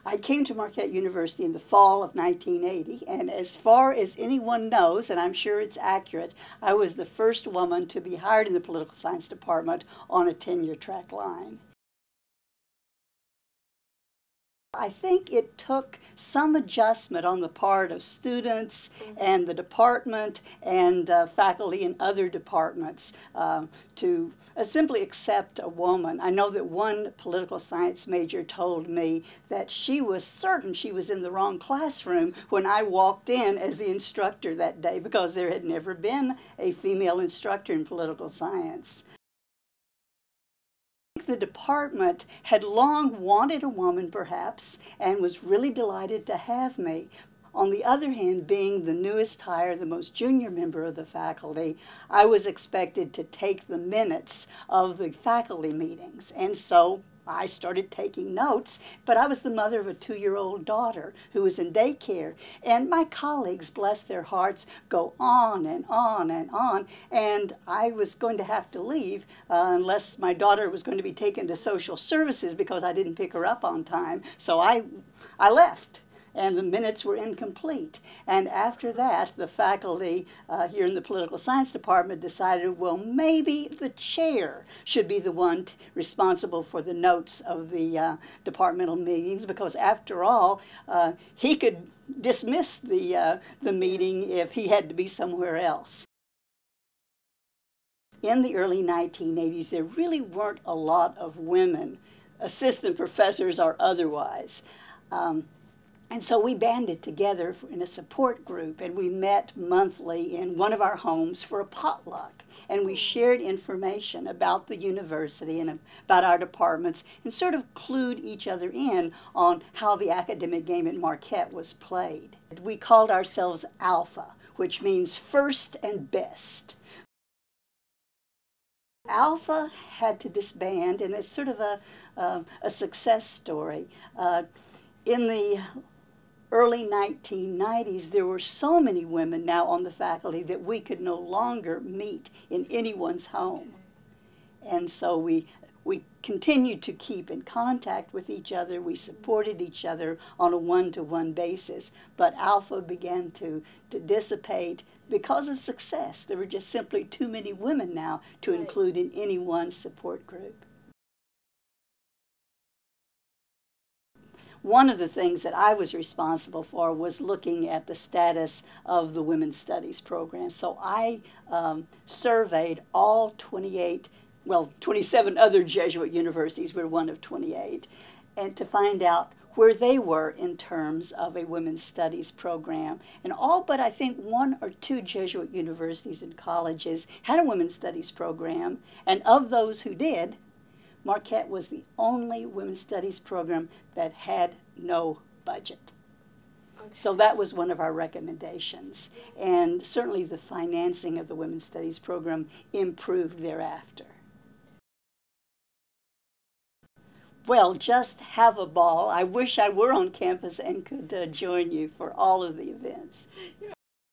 I came to Marquette University in the fall of 1980, and as far as anyone knows, and I'm sure it's accurate, I was the first woman to be hired in the political science department on a tenure track line. I think it took some adjustment on the part of students and the department and faculty in other departments to simply accept a woman. I know that one political science major told me that she was certain she was in the wrong classroom when I walked in as the instructor that day because there had never been a female instructor in political science. The department had long wanted a woman, perhaps, and was really delighted to have me. On the other hand, being the newest hire, the most junior member of the faculty, I was expected to take the minutes of the faculty meetings, and so I started taking notes, but I was the mother of a 2-year-old daughter who was in daycare, and my colleagues, bless their hearts, go on and on and on, and I was going to have to leave unless my daughter was going to be taken to social services because I didn't pick her up on time, so I left. And the minutes were incomplete. And after that, the faculty here in the political science department decided, well, maybe the chair should be the one responsible for the notes of the departmental meetings, because after all, he could dismiss the meeting if he had to be somewhere else. In the early 1980s, there really weren't a lot of women, assistant professors or otherwise. And so we banded together in a support group, and we met monthly in one of our homes for a potluck. And we shared information about the university and about our departments and sort of clued each other in on how the academic game at Marquette was played. We called ourselves Alpha, which means first and best. Alpha had to disband, and it's sort of a success story. In the early 1990s, there were so many women now on the faculty that we could no longer meet in anyone's home. And so we continued to keep in contact with each other. We supported each other on a one-to-one basis. But Alpha began to dissipate because of success. There were just simply too many women now to include in any one support group. One of the things that I was responsible for was looking at the status of the Women's Studies program. So I surveyed all 27 other Jesuit universities, we're one of 28, and to find out where they were in terms of a Women's Studies program. And all but I think 1 or 2 Jesuit universities and colleges had a Women's Studies program, and of those who did, Marquette was the only women's studies program that had no budget. Okay. So that was one of our recommendations. And certainly the financing of the women's studies program improved thereafter. Well, just have a ball. I wish I were on campus and could join you for all of the events.